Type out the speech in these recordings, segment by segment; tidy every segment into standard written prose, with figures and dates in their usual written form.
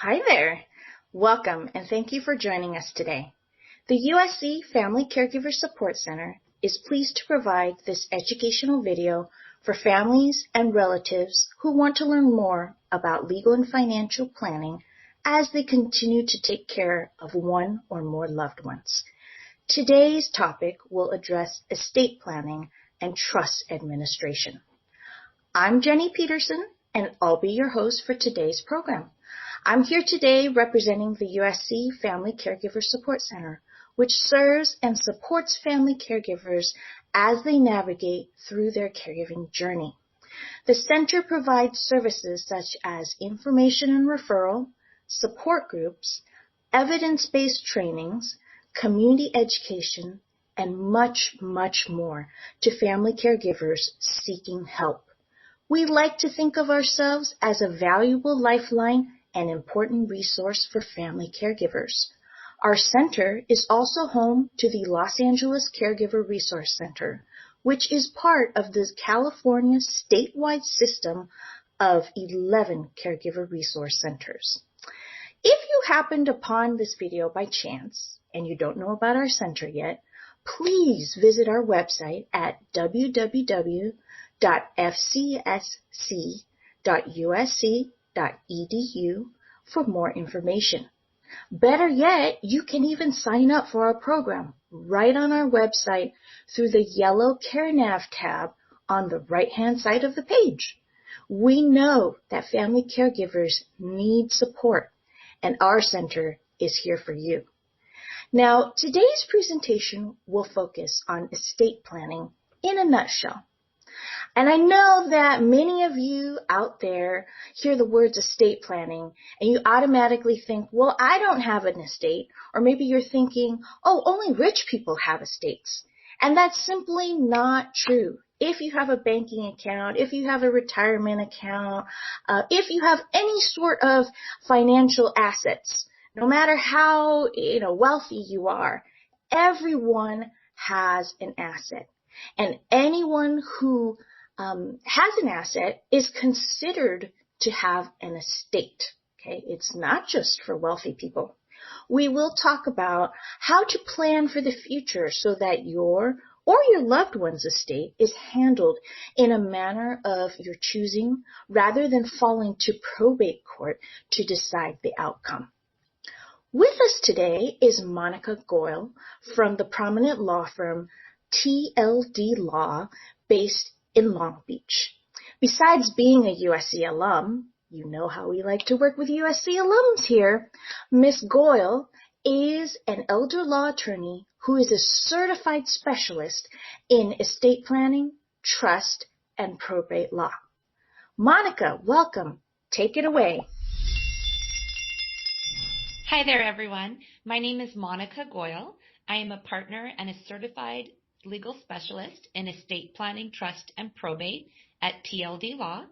Hi there. Welcome and thank you for joining us today. The USC Family Caregiver Support Center is pleased to provide this educational video for families and relatives who want to learn more about legal and financial planning as they continue to take care of one or more loved ones. Today's topic will address estate planning and trust administration. I'm Jenny Peterson, and I'll be your host for today's program. I'm here today representing the USC Family Caregiver Support Center, which serves and supports family caregivers as they navigate through their caregiving journey. The center provides services such as information and referral, support groups, evidence-based trainings, community education, and much, much more to family caregivers seeking help. We like to think of ourselves as a valuable lifeline and important resource for family caregivers. Our center is also home to the Los Angeles Caregiver Resource Center, which is part of the California statewide system of 11 caregiver resource centers. If you happened upon this video by chance and you don't know about our center yet, please visit our website at www.fcsc.usc.edu for more information. Better yet, you can even sign up for our program right on our website through the yellow CareNav tab on the right-hand side of the page. We know that family caregivers need support, and our center is here for you. Now, today's presentation will focus on estate planning in a nutshell. And I know that many of you out there hear the words estate planning and you automatically think, well, I don't have an estate. Or maybe you're thinking, oh, only rich people have estates. And that's simply not true. If you have a banking account, if you have a retirement account, if you have any sort of financial assets, no matter how wealthy you are, everyone has an asset. And anyone who has an asset is considered to have an estate. Okay, it's not just for wealthy people. We will talk about how to plan for the future so that your or your loved one's estate is handled in a manner of your choosing rather than falling to probate court to decide the outcome. With us today is Monica Goyle from the prominent law firm TLD Law based in Long Beach. Besides being a USC alum, you know how we like to work with USC alums here, Ms. Goyle is an elder law attorney who is a certified specialist in estate planning, trust, and probate law. Monica, welcome. Take it away. Hi there, everyone. My name is Monica Goyle. I am a partner and a certified legal specialist in estate planning, trust, and probate at TLD Law.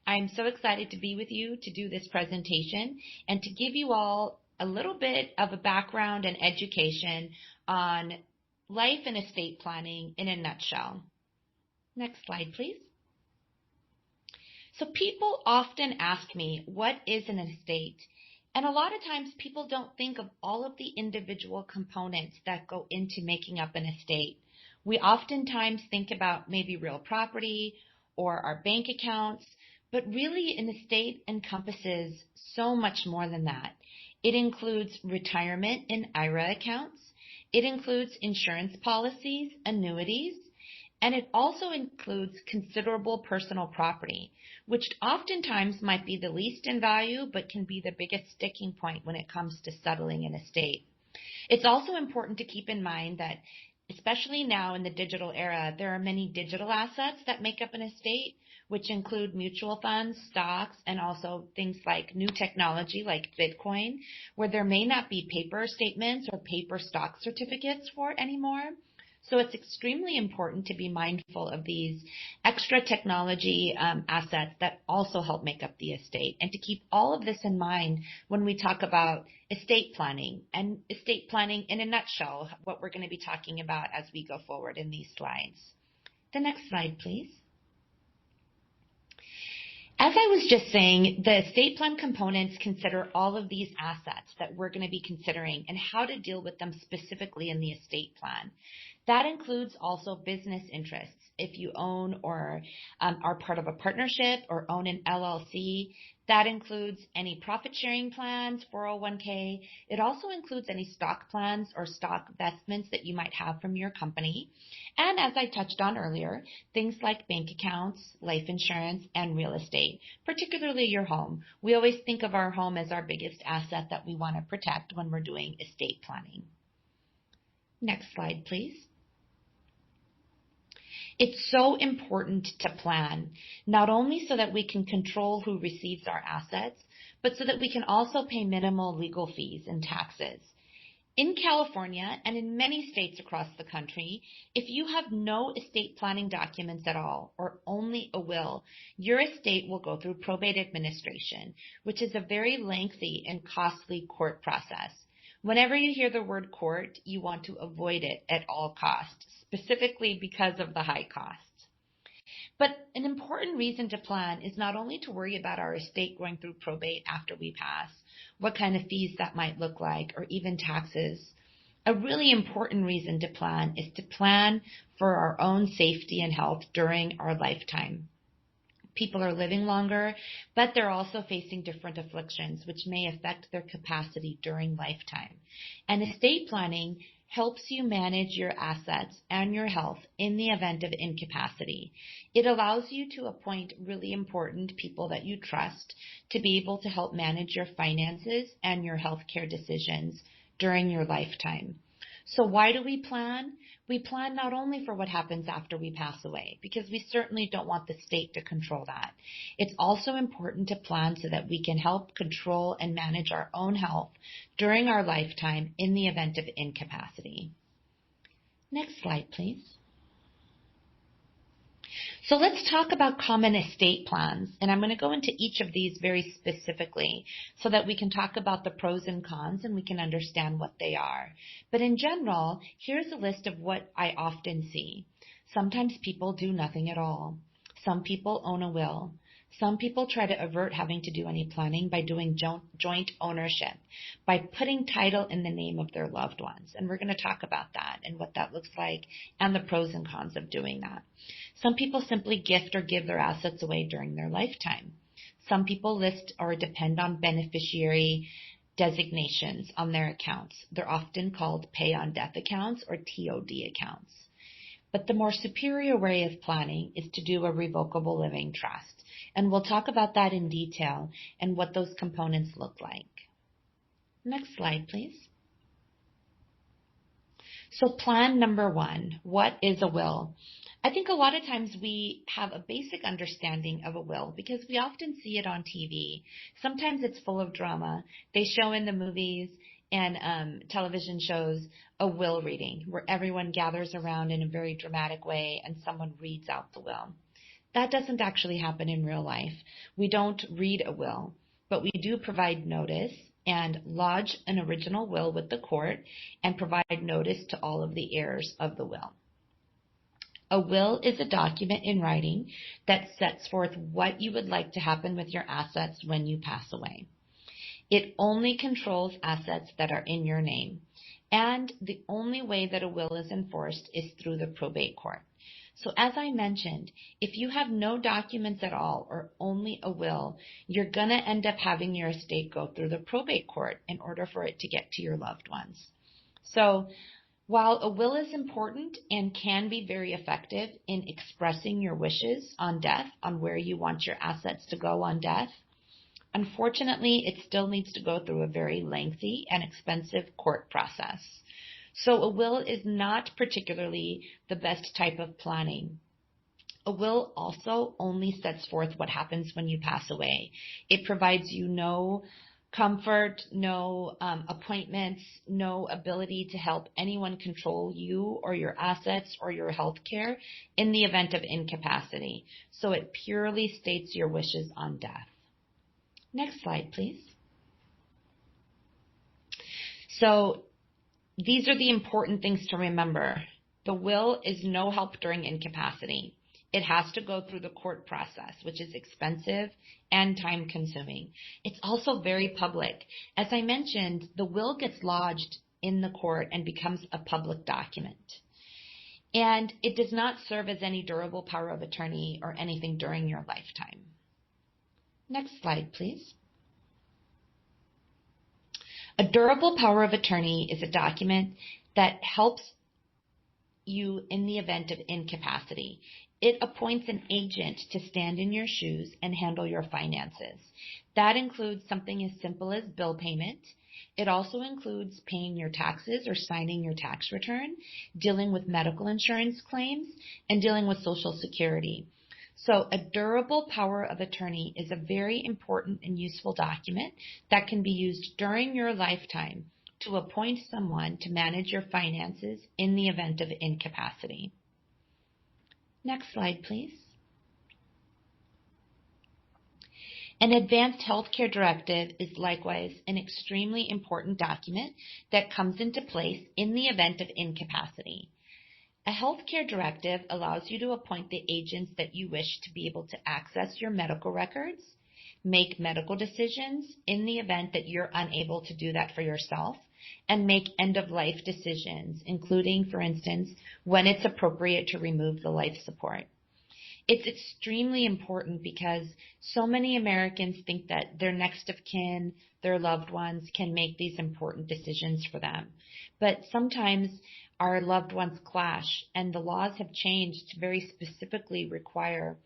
I'm so excited to be with you to do this presentation and to give you all a little bit of a background and education on life and estate planning in a nutshell. Next slide, please. So people often ask me, what is an estate? And a lot of times people don't think of all of the individual components that go into making up an estate. We oftentimes think about maybe real property or our bank accounts, but really an estate encompasses so much more than that. It includes retirement and IRA accounts. It includes insurance policies, annuities, and it also includes considerable personal property, which oftentimes might be the least in value, but can be the biggest sticking point when it comes to settling an estate. It's also important to keep in mind that especially now in the digital era, there are many digital assets that make up an estate, which include mutual funds, stocks, and also things like new technology like Bitcoin, where there may not be paper statements or paper stock certificates for it anymore. So it's extremely important to be mindful of these extra technology assets that also help make up the estate, and to keep all of this in mind when we talk about estate planning and estate planning in a nutshell, what we're going to be talking about as we go forward in these slides. The next slide, please. As I was just saying, the estate plan components consider all of these assets that we're going to be considering and how to deal with them specifically in the estate plan. That includes also business interests. If you own or are part of a partnership or own an LLC, that includes any profit sharing plans, 401k. It also includes any stock plans or stock investments that you might have from your company. And as I touched on earlier, things like bank accounts, life insurance, and real estate, particularly your home. We always think of our home as our biggest asset that we want to protect when we're doing estate planning. Next slide, please. It's so important to plan, not only so that we can control who receives our assets, but so that we can also pay minimal legal fees and taxes. In California and in many states across the country, if you have no estate planning documents at all or only a will, your estate will go through probate administration, which is a very lengthy and costly court process. Whenever you hear the word court, you want to avoid it at all costs, specifically because of the high costs. But an important reason to plan is not only to worry about our estate going through probate after we pass, what kind of fees that might look like, or even taxes. A really important reason to plan is to plan for our own safety and health during our lifetime. People are living longer, but they're also facing different afflictions, which may affect their capacity during lifetime. And estate planning helps you manage your assets and your health in the event of incapacity. It allows you to appoint really important people that you trust to be able to help manage your finances and your healthcare decisions during your lifetime. So why do we plan? We plan not only for what happens after we pass away, because we certainly don't want the state to control that. It's also important to plan so that we can help control and manage our own health during our lifetime in the event of incapacity. Next slide, please. So let's talk about common estate plans, and I'm going to go into each of these very specifically so that we can talk about the pros and cons and we can understand what they are. But in general, here's a list of what I often see. Sometimes people do nothing at all. Some people own a will. Some people try to avert having to do any planning by doing joint ownership, by putting title in the name of their loved ones. And we're going to talk about that and what that looks like and the pros and cons of doing that. Some people simply gift or give their assets away during their lifetime. Some people list or depend on beneficiary designations on their accounts. They're often called pay-on-death accounts or TOD accounts. But the more superior way of planning is to do a revocable living trust. And we'll talk about that in detail and what those components look like. Next slide, please. So plan number one, what is a will? I think a lot of times we have a basic understanding of a will because we often see it on TV. Sometimes it's full of drama. They show in the movies and television shows a will reading where everyone gathers around in a very dramatic way and someone reads out the will. That doesn't actually happen in real life. We don't read a will, but we do provide notice and lodge an original will with the court and provide notice to all of the heirs of the will. A will is a document in writing that sets forth what you would like to happen with your assets when you pass away. It only controls assets that are in your name, and the only way that a will is enforced is through the probate court. So as I mentioned, if you have no documents at all or only a will, you're going to end up having your estate go through the probate court in order for it to get to your loved ones. So while a will is important and can be very effective in expressing your wishes on death, on where you want your assets to go on death, unfortunately, it still needs to go through a very lengthy and expensive court process. So a will is not particularly the best type of planning. A will also only sets forth what happens when you pass away. It provides you no comfort, no appointments, no ability to help anyone control you or your assets or your health care in the event of incapacity. So it purely states your wishes on death. Next slide, please. So these are the important things to remember. The will is no help during incapacity. It has to go through the court process, which is expensive and time consuming. It's also very public. As I mentioned, the will gets lodged in the court and becomes a public document. And it does not serve as any durable power of attorney or anything during your lifetime. Next slide, please. A durable power of attorney is a document that helps you in the event of incapacity. It appoints an agent to stand in your shoes and handle your finances. That includes something as simple as bill payment. It also includes paying your taxes or signing your tax return, dealing with medical insurance claims, and dealing with Social Security. So a durable power of attorney is a very important and useful document that can be used during your lifetime to appoint someone to manage your finances in the event of incapacity. Next slide, please. An advanced healthcare directive is likewise an extremely important document that comes into place in the event of incapacity. A healthcare directive allows you to appoint the agents that you wish to be able to access your medical records, make medical decisions in the event that you're unable to do that for yourself, and make end-of-life decisions, including, for instance, when it's appropriate to remove the life support. It's extremely important because so many Americans think that their next of kin, their loved ones, can make these important decisions for them. But sometimes our loved ones clash, and the laws have changed to very specifically require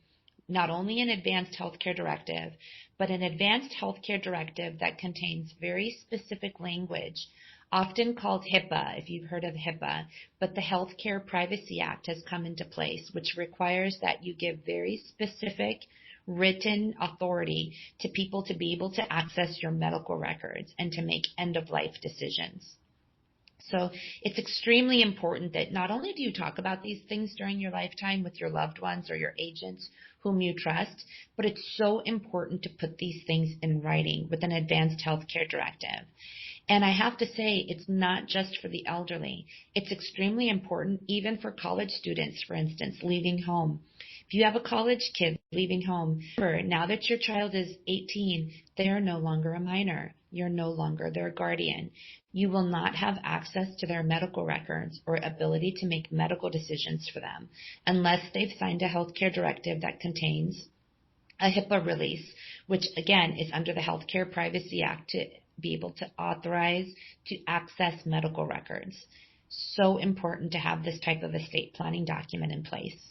not only an advanced healthcare directive, but an advanced healthcare directive that contains very specific language, often called HIPAA, if you've heard of HIPAA, but the Healthcare Privacy Act has come into place, which requires that you give very specific written authority to people to be able to access your medical records and to make end-of-life decisions. So it's extremely important that not only do you talk about these things during your lifetime with your loved ones or your agents whom you trust, but it's so important to put these things in writing with an advanced healthcare directive. And I have to say, it's not just for the elderly. It's extremely important even for college students, for instance, leaving home. If you have a college kid leaving home, remember, now that your child is 18, they are no longer a minor. You're no longer their guardian. You will not have access to their medical records or ability to make medical decisions for them unless they've signed a healthcare directive that contains a HIPAA release, which again is under the Healthcare Privacy Act to be able to authorize to access medical records. So important to have this type of estate planning document in place.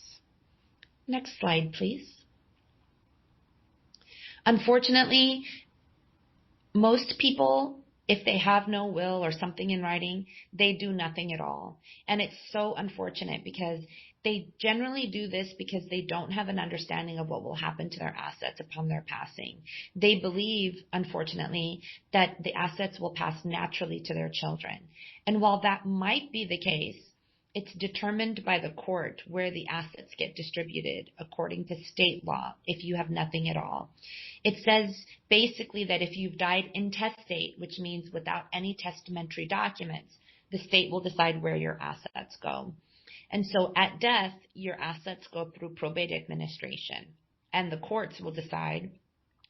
Next slide, please. Unfortunately, most people, if they have no will or something in writing, they do nothing at all. And it's so unfortunate because they generally do this because they don't have an understanding of what will happen to their assets upon their passing. They believe, unfortunately, that the assets will pass naturally to their children. And while that might be the case, it's determined by the court where the assets get distributed according to state law if you have nothing at all. It says basically that if you've died intestate, which means without any testamentary documents, the state will decide where your assets go. And so at death, your assets go through probate administration, and the courts will decide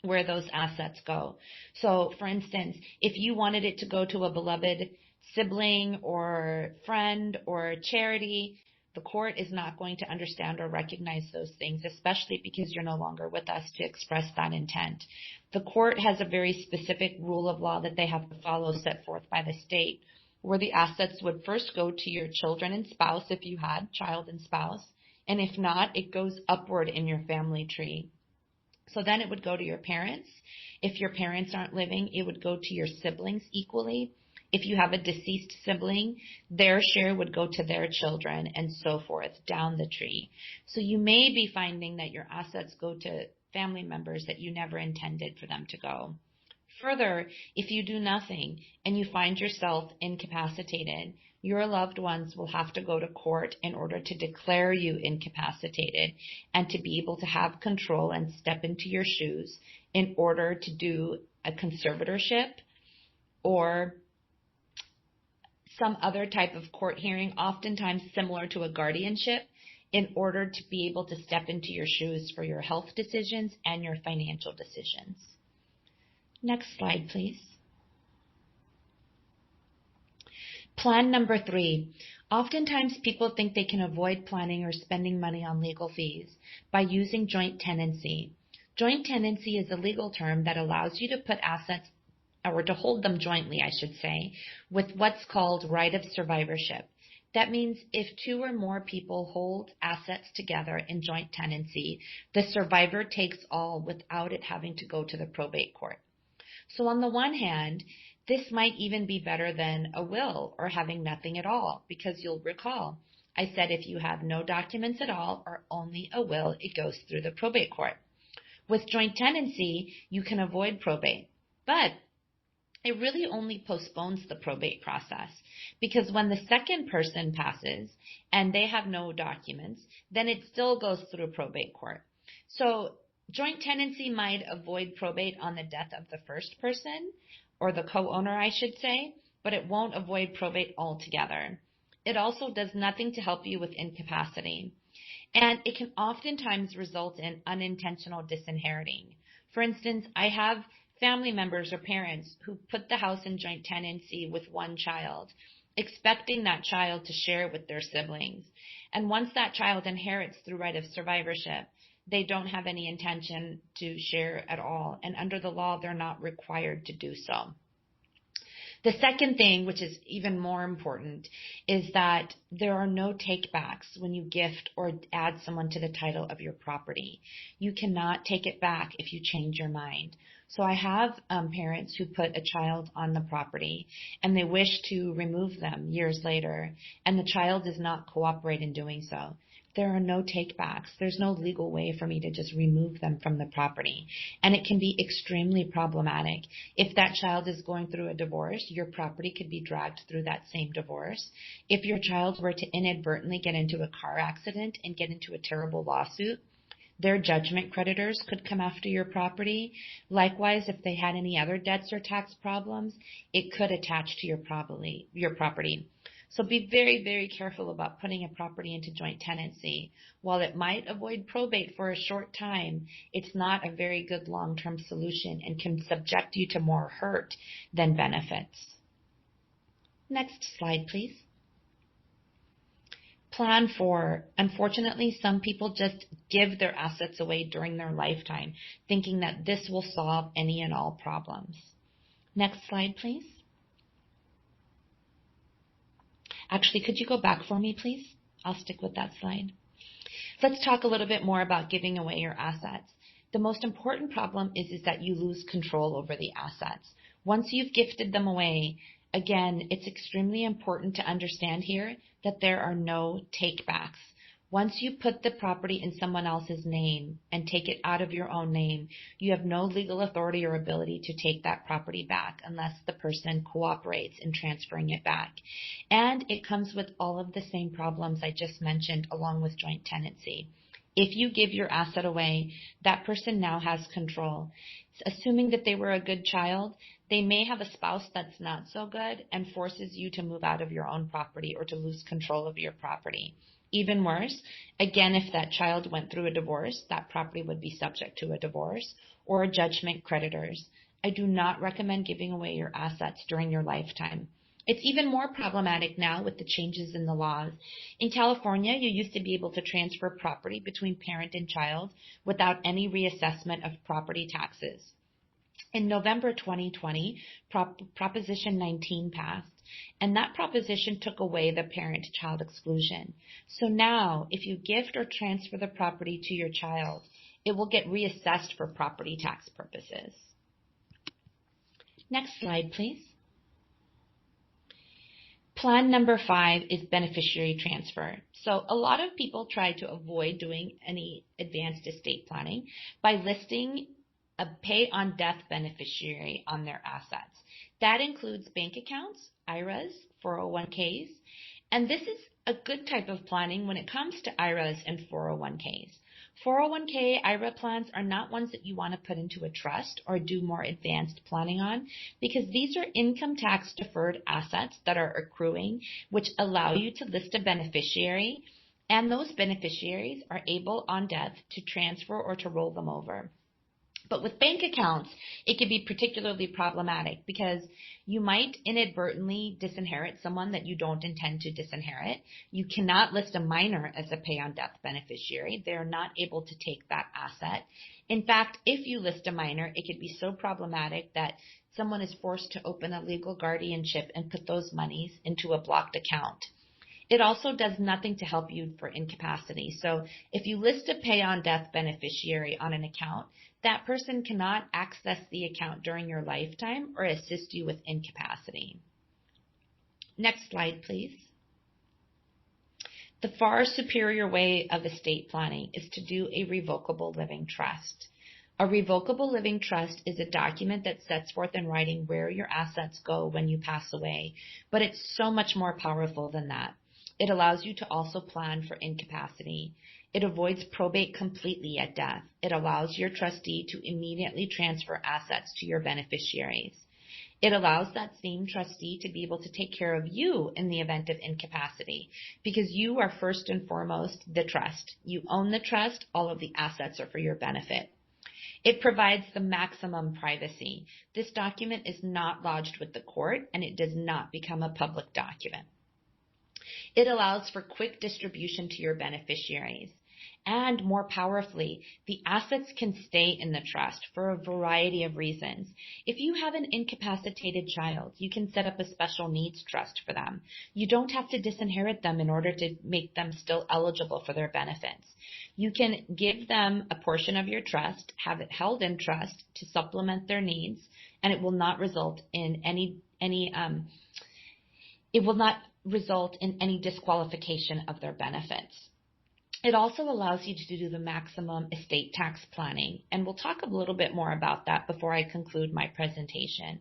where those assets go. So, for instance, if you wanted it to go to a beloved sibling or friend or charity, the court is not going to understand or recognize those things, especially because you're no longer with us to express that intent. The court has a very specific rule of law that they have to follow set forth by the state, where the assets would first go to your children and spouse if you had child and spouse, and if not, it goes upward in your family tree. So then it would go to your parents. If your parents aren't living, it would go to your siblings equally. If you have a deceased sibling, their share would go to their children, and so forth, down the tree. So you may be finding that your assets go to family members that you never intended for them to go. Further, if you do nothing and you find yourself incapacitated, your loved ones will have to go to court in order to declare you incapacitated and to be able to have control and step into your shoes in order to do a conservatorship or some other type of court hearing, oftentimes similar to a guardianship, in order to be able to step into your shoes for your health decisions and your financial decisions. Next slide, please. Plan number 3. Oftentimes people think they can avoid planning or spending money on legal fees by using joint tenancy. Joint tenancy is a legal term that allows you to put assets, or to hold them jointly, I should say, with what's called right of survivorship. That means if 2 or more people hold assets together in joint tenancy, the survivor takes all without it having to go to the probate court. So on the one hand, this might even be better than a will or having nothing at all, because you'll recall I said if you have no documents at all or only a will, it goes through the probate court. With joint tenancy, you can avoid probate, but it really only postpones the probate process, because when the second person passes and they have no documents, then it still goes through probate court. So joint tenancy might avoid probate on the death of the first person, or the co-owner, I should say, but it won't avoid probate altogether. It also does nothing to help you with incapacity. And it can oftentimes result in unintentional disinheriting. For instance, I have family members or parents who put the house in joint tenancy with one child, expecting that child to share with their siblings. And once that child inherits through right of survivorship, they don't have any intention to share at all. And under the law, they're not required to do so. The second thing, which is even more important, is that there are no takebacks when you gift or add someone to the title of your property. You cannot take it back if you change your mind. So I have parents who put a child on the property and they wish to remove them years later, and the child does not cooperate in doing so. There are no takebacks. There's no legal way for me to just remove them from the property. And it can be extremely problematic. If that child is going through a divorce, your property could be dragged through that same divorce. If your child were to inadvertently get into a car accident and get into a terrible lawsuit, their judgment creditors could come after your property. Likewise, if they had any other debts or tax problems, it could attach to your property. So be very, very careful about putting a property into joint tenancy. While it might avoid probate for a short time, it's not a very good long-term solution and can subject you to more hurt than benefits. Next slide, please. Plan 4. Unfortunately, some people just give their assets away during their lifetime, thinking that this will solve any and all problems. Next slide, please. Actually, could you go back for me, please? I'll stick with that slide. Let's talk a little bit more about giving away your assets. The most important problem is that you lose control over the assets. Once you've gifted them away, again, it's extremely important to understand here that there are no takebacks. Once you put the property in someone else's name and take it out of your own name, you have no legal authority or ability to take that property back unless the person cooperates in transferring it back. And it comes with all of the same problems I just mentioned along with joint tenancy. If you give your asset away, that person now has control. Assuming that they were a good child, they may have a spouse that's not so good and forces you to move out of your own property or to lose control of your property. Even worse, again, if that child went through a divorce, that property would be subject to a divorce or judgment creditors. I do not recommend giving away your assets during your lifetime. It's even more problematic now with the changes in the laws. In California, you used to be able to transfer property between parent and child without any reassessment of property taxes. In November 2020, Proposition 19 passed, and that proposition took away the parent-child exclusion. So now, if you gift or transfer the property to your child, it will get reassessed for property tax purposes. Next slide, please. Plan number 5 is beneficiary transfer. So a lot of people try to avoid doing any advanced estate planning by listing a pay-on-death beneficiary on their assets. That includes bank accounts, IRAs, 401ks, and this is a good type of planning when it comes to IRAs and 401ks. 401k IRA plans are not ones that you want to put into a trust or do more advanced planning on, because these are income tax deferred assets that are accruing, which allow you to list a beneficiary And those beneficiaries are able on death to transfer or to roll them over. But with bank accounts, it can be particularly problematic because you might inadvertently disinherit someone that you don't intend to disinherit. You cannot list a minor as a pay on death beneficiary. They are not able to take that asset. In fact, if you list a minor, it could be so problematic that someone is forced to open a legal guardianship and put those monies into a blocked account. It also does nothing to help you for incapacity. So if you list a pay on death beneficiary on an account, that person cannot access the account during your lifetime or assist you with incapacity. Next slide, please. The far superior way of estate planning is to do a revocable living trust. A revocable living trust is a document that sets forth in writing where your assets go when you pass away, but it's so much more powerful than that. It allows you to also plan for incapacity. It avoids probate completely at death. It allows your trustee to immediately transfer assets to your beneficiaries. It allows that same trustee to be able to take care of you in the event of incapacity because you are first and foremost the trust. You own the trust. All of the assets are for your benefit. It provides the maximum privacy. This document is not lodged with the court and it does not become a public document. It allows for quick distribution to your beneficiaries. And more powerfully, the assets can stay in the trust for a variety of reasons. If you have an incapacitated child, you can set up a special needs trust for them. You don't have to disinherit them in order to make them still eligible for their benefits. You can give them a portion of your trust, have it held in trust to supplement their needs, and it will not result in any disqualification of their benefits. It also allows you to do the maximum estate tax planning, and we'll talk a little bit more about that before I conclude my presentation.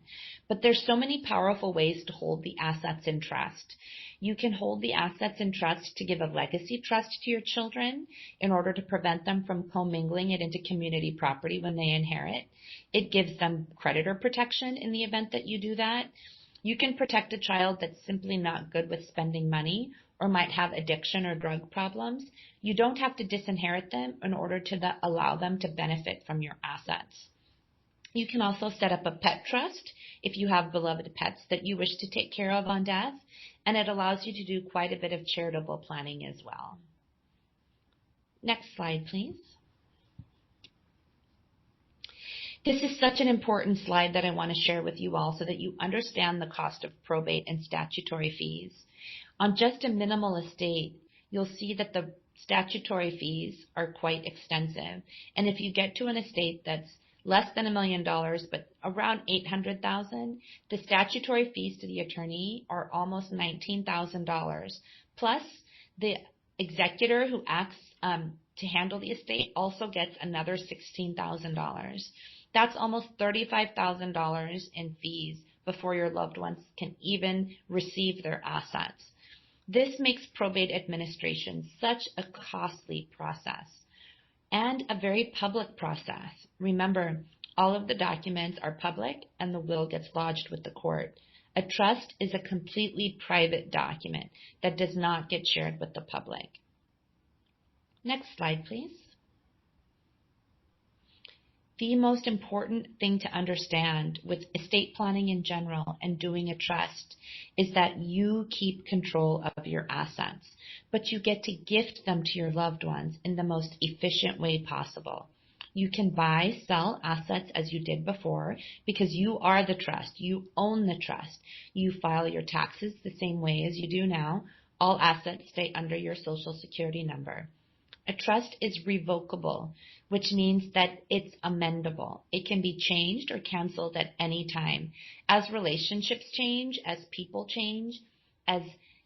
But there's so many powerful ways to hold the assets in trust. You can hold the assets in trust to give a legacy trust to your children in order to prevent them from commingling it into community property when they inherit. It gives them creditor protection in the event that you do that. You can protect a child that's simply not good with spending money or might have addiction or drug problems. You don't have to disinherit them in order to allow them to benefit from your assets. You can also set up a pet trust if you have beloved pets that you wish to take care of on death, and it allows you to do quite a bit of charitable planning as well. Next slide, please. This is such an important slide that I want to share with you all so that you understand the cost of probate and statutory fees. On just a minimal estate, you'll see that the statutory fees are quite extensive. And if you get to an estate that's less than $1 million, but around $800,000, the statutory fees to the attorney are almost $19,000. Plus, the executor who acts to handle the estate also gets another $16,000. That's almost $35,000 in fees before your loved ones can even receive their assets. This makes probate administration such a costly process and a very public process. Remember, all of the documents are public and the will gets lodged with the court. A trust is a completely private document that does not get shared with the public. Next slide, please. The most important thing to understand with estate planning in general and doing a trust is that you keep control of your assets, but you get to gift them to your loved ones in the most efficient way possible. You can buy, sell assets as you did before because you are the trust. You own the trust. You file your taxes the same way as you do now. All assets stay under your Social Security number. A trust is revocable, which means that it's amendable. It can be changed or canceled at any time. As relationships change, as people change, as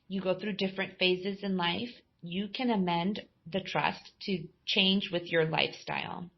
you go through different phases in life, you can amend the trust to change with your lifestyle.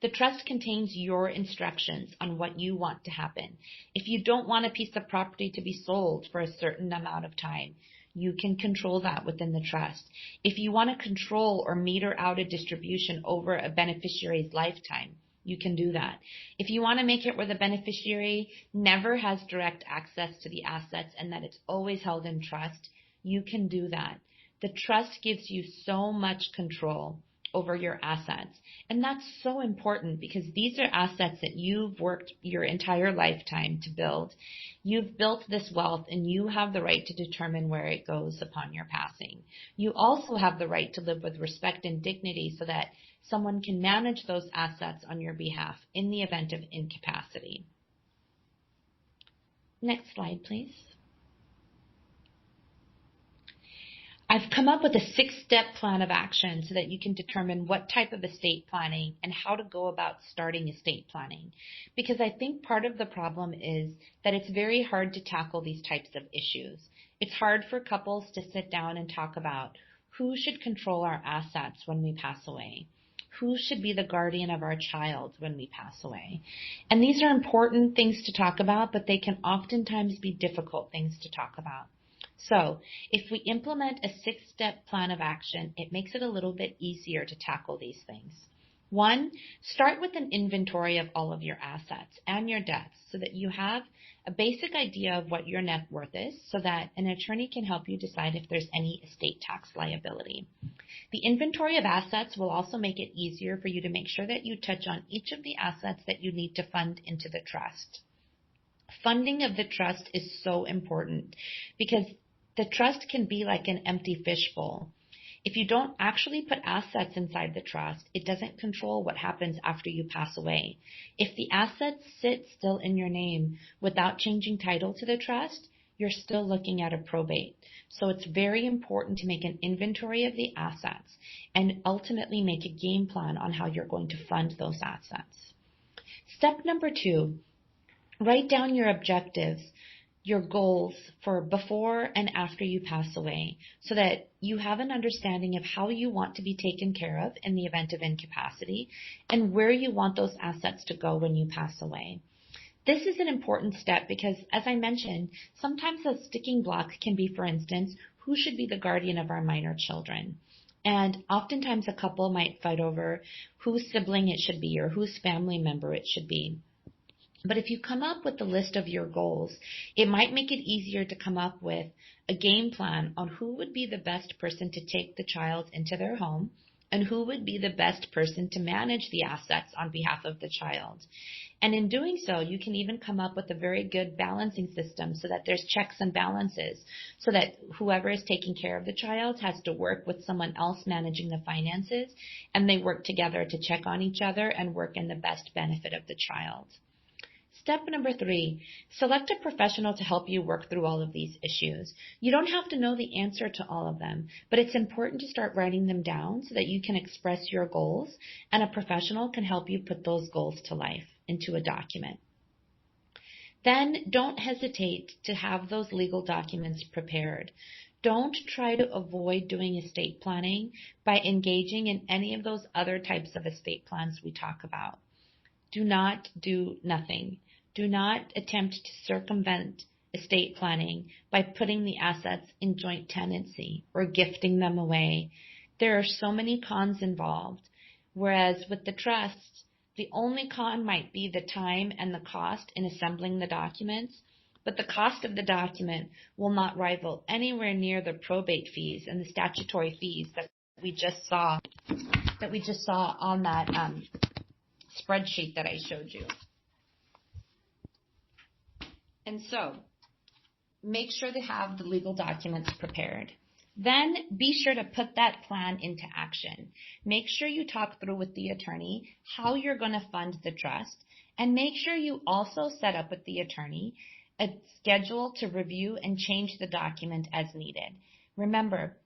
The trust contains your instructions on what you want to happen. If you don't want a piece of property to be sold for a certain amount of time, you can control that within the trust. If you want to control or meter out a distribution over a beneficiary's lifetime, you can do that. If you want to make it where the beneficiary never has direct access to the assets and that it's always held in trust, you can do that. The trust gives you so much control over your assets. And that's so important because these are assets that you've worked your entire lifetime to build. You've built this wealth and you have the right to determine where it goes upon your passing. You also have the right to live with respect and dignity so that someone can manage those assets on your behalf in the event of incapacity. Next slide, please. I've come up with a 6-step plan of action so that you can determine what type of estate planning and how to go about starting estate planning. Because I think part of the problem is that it's very hard to tackle these types of issues. It's hard for couples to sit down and talk about who should control our assets when we pass away. Who should be the guardian of our child when we pass away? And these are important things to talk about, but they can oftentimes be difficult things to talk about. So if we implement a 6-step plan of action, it makes it a little bit easier to tackle these things. 1, start with an inventory of all of your assets and your debts so that you have a basic idea of what your net worth is so that an attorney can help you decide if there's any estate tax liability. The inventory of assets will also make it easier for you to make sure that you touch on each of the assets that you need to fund into the trust. Funding of the trust is so important because the trust can be like an empty fishbowl. If you don't actually put assets inside the trust, it doesn't control what happens after you pass away. If the assets sit still in your name without changing title to the trust, you're still looking at a probate. So it's very important to make an inventory of the assets and ultimately make a game plan on how you're going to fund those assets. Step number 2, write down your objectives, your goals for before and after you pass away so that you have an understanding of how you want to be taken care of in the event of incapacity and where you want those assets to go when you pass away. This is an important step because, as I mentioned, sometimes a sticking block can be, for instance, who should be the guardian of our minor children. And oftentimes a couple might fight over whose sibling it should be or whose family member it should be. But if you come up with the list of your goals, it might make it easier to come up with a game plan on who would be the best person to take the child into their home and who would be the best person to manage the assets on behalf of the child. And in doing so, you can even come up with a very good balancing system so that there's checks and balances so that whoever is taking care of the child has to work with someone else managing the finances and they work together to check on each other and work in the best benefit of the child. Step number 3, select a professional to help you work through all of these issues. You don't have to know the answer to all of them, but it's important to start writing them down so that you can express your goals and a professional can help you put those goals to life into a document. Then don't hesitate to have those legal documents prepared. Don't try to avoid doing estate planning by engaging in any of those other types of estate plans we talk about. Do not do nothing. Do not attempt to circumvent estate planning by putting the assets in joint tenancy or gifting them away. There are so many cons involved, whereas with the trust, the only con might be the time and the cost in assembling the documents, but the cost of the document will not rival anywhere near the probate fees and the statutory fees that we just saw on that spreadsheet that I showed you. And so, make sure to have the legal documents prepared. Then be sure to put that plan into action. Make sure you talk through with the attorney how you're going to fund the trust, and make sure you also set up with the attorney a schedule to review and change the document as needed. Remember,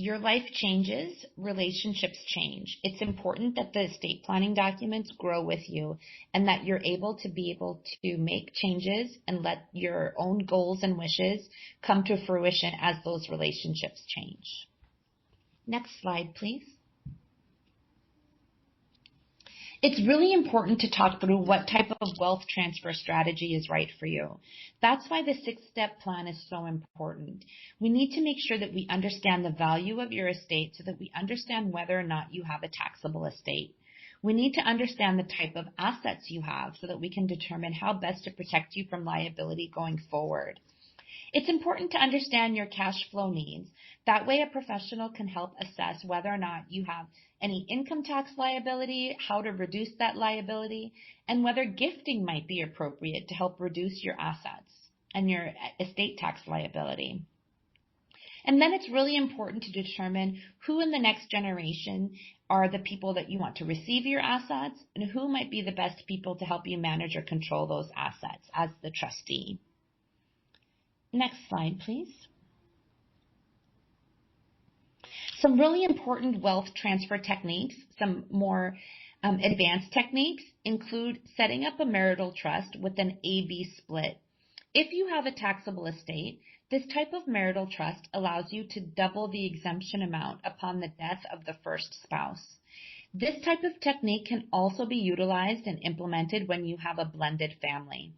your life changes, relationships change. It's important that the estate planning documents grow with you and that you're able to make changes and let your own goals and wishes come to fruition as those relationships change. Next slide, please. It's really important to talk through what type of wealth transfer strategy is right for you. That's why the 6-step plan is so important. We need to make sure that we understand the value of your estate so that we understand whether or not you have a taxable estate. We need to understand the type of assets you have so that we can determine how best to protect you from liability going forward. It's important to understand your cash flow needs. That way, a professional can help assess whether or not you have any income tax liability, how to reduce that liability, and whether gifting might be appropriate to help reduce your assets and your estate tax liability. And then it's really important to determine who in the next generation are the people that you want to receive your assets and who might be the best people to help you manage or control those assets as the trustee. Next slide, please. Some really important wealth transfer techniques, some more advanced techniques, include setting up a marital trust with an A-B split. If you have a taxable estate, this type of marital trust allows you to double the exemption amount upon the death of the first spouse. This type of technique can also be utilized and implemented when you have a blended family.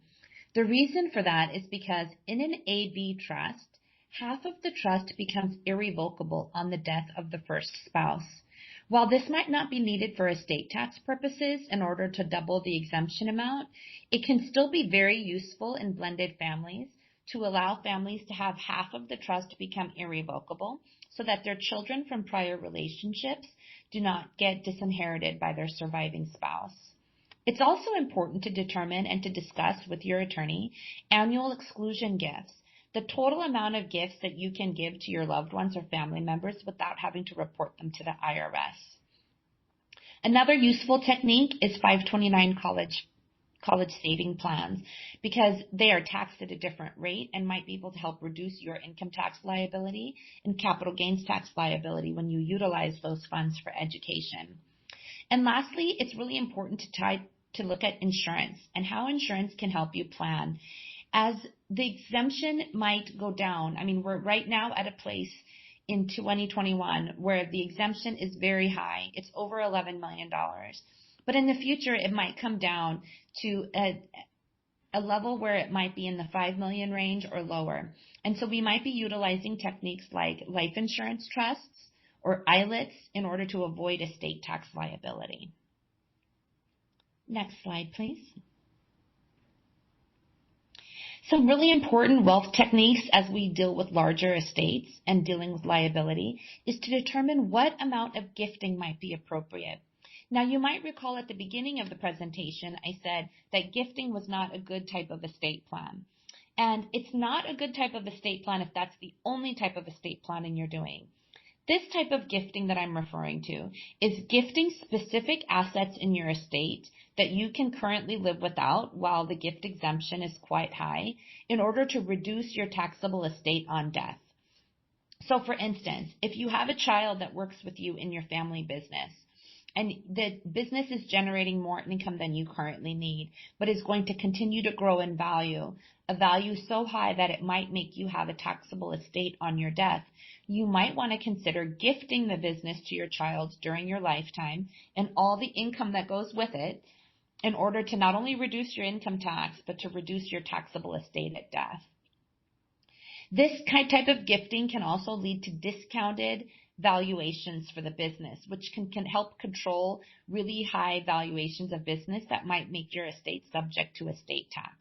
The reason for that is because in an A-B trust, half of the trust becomes irrevocable on the death of the first spouse. While this might not be needed for estate tax purposes in order to double the exemption amount, it can still be very useful in blended families to allow families to have half of the trust become irrevocable so that their children from prior relationships do not get disinherited by their surviving spouse. It's also important to determine and to discuss with your attorney annual exclusion gifts, the total amount of gifts that you can give to your loved ones or family members without having to report them to the IRS. Another useful technique is 529 college saving plans because they are taxed at a different rate and might be able to help reduce your income tax liability and capital gains tax liability when you utilize those funds for education. And lastly, it's really important to look at insurance and how insurance can help you plan. As the exemption might go down, we're right now at a place in 2021 where the exemption is very high. It's over $11 million. But in the future, it might come down to a level where it might be in the $5 million range or lower. And so we might be utilizing techniques like life insurance trusts or ILITs in order to avoid estate tax liability. Next slide, please. Some really important wealth techniques as we deal with larger estates and dealing with liability is to determine what amount of gifting might be appropriate. Now, you might recall at the beginning of the presentation, I said that gifting was not a good type of estate plan. And it's not a good type of estate plan if that's the only type of estate planning you're doing. This type of gifting that I'm referring to is gifting specific assets in your estate that you can currently live without while the gift exemption is quite high in order to reduce your taxable estate on death. So for instance, if you have a child that works with you in your family business and the business is generating more income than you currently need, but is going to continue to grow in value, a value so high that it might make you have a taxable estate on your death, you might want to consider gifting the business to your child during your lifetime and all the income that goes with it in order to not only reduce your income tax, but to reduce your taxable estate at death. This type of gifting can also lead to discounted valuations for the business, which can help control really high valuations of business that might make your estate subject to estate tax.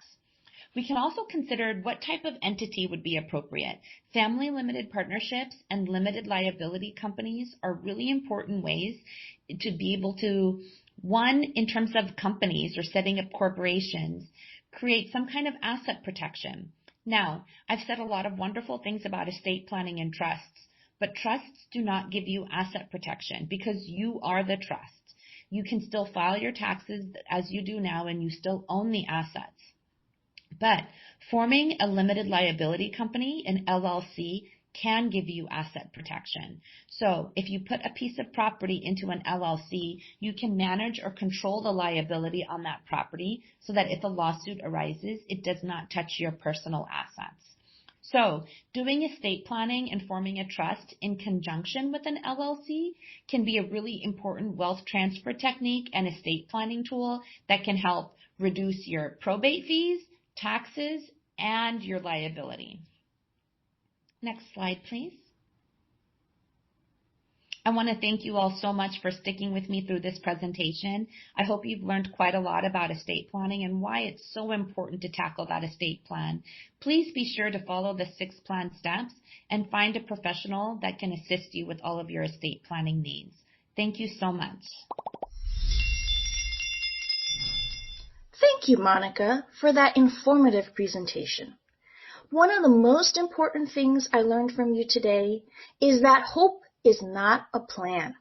We can also consider what type of entity would be appropriate. Family limited partnerships and limited liability companies are really important ways to be able to, one, in terms of companies or setting up corporations, create some kind of asset protection. Now, I've said a lot of wonderful things about estate planning and trusts, but trusts do not give you asset protection because you are the trust. You can still file your taxes as you do now and you still own the assets. But forming a limited liability company, an LLC, can give you asset protection. So if you put a piece of property into an LLC, you can manage or control the liability on that property so that if a lawsuit arises, it does not touch your personal assets. So doing estate planning and forming a trust in conjunction with an LLC can be a really important wealth transfer technique and estate planning tool that can help reduce your probate fees, taxes, and your liability. Next slide, please. I want to thank you all so much for sticking with me through this presentation. I hope you've learned quite a lot about estate planning and why it's so important to tackle that estate plan. Please be sure to follow the 6 plan steps and find a professional that can assist you with all of your estate planning needs. Thank you so much. Thank you, Monica, for that informative presentation. One of the most important things I learned from you today is that hope is not a plan.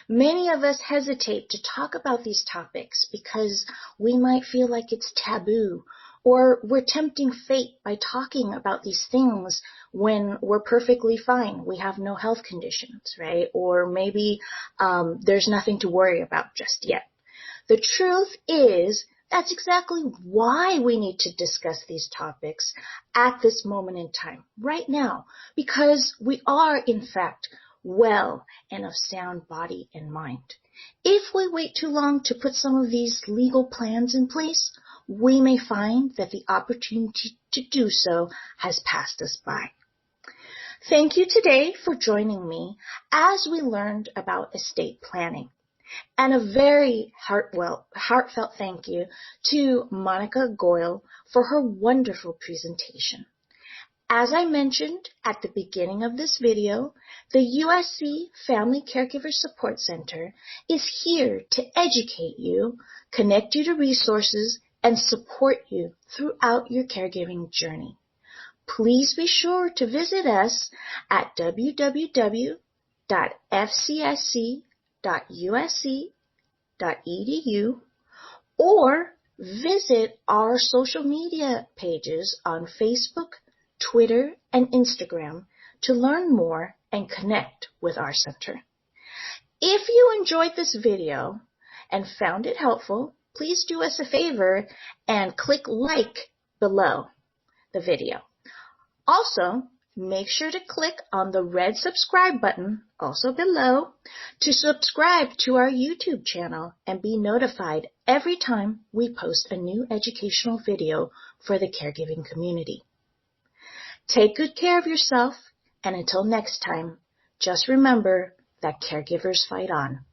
Many of us hesitate to talk about these topics because we might feel like it's taboo, or we're tempting fate by talking about these things when we're perfectly fine. We have no health conditions, right? Or maybe there's nothing to worry about just yet. The truth is, that's exactly why we need to discuss these topics at this moment in time, right now, because we are, in fact, well and of sound body and mind. If we wait too long to put some of these legal plans in place, we may find that the opportunity to do so has passed us by. Thank you today for joining me as we learned about estate planning. And a very heartfelt thank you to Monica Goyle for her wonderful presentation. As I mentioned at the beginning of this video, the USC Family Caregiver Support Center is here to educate you, connect you to resources, and support you throughout your caregiving journey. Please be sure to visit us at www.fcsc.usc.edu or visit our social media pages on Facebook, Twitter, and Instagram to learn more and connect with our center. If you enjoyed this video and found it helpful, please do us a favor and click like below the video. Also, make sure to click on the red subscribe button, also below, to subscribe to our YouTube channel and be notified every time we post a new educational video for the caregiving community. Take good care of yourself, and until next time, just remember that caregivers fight on.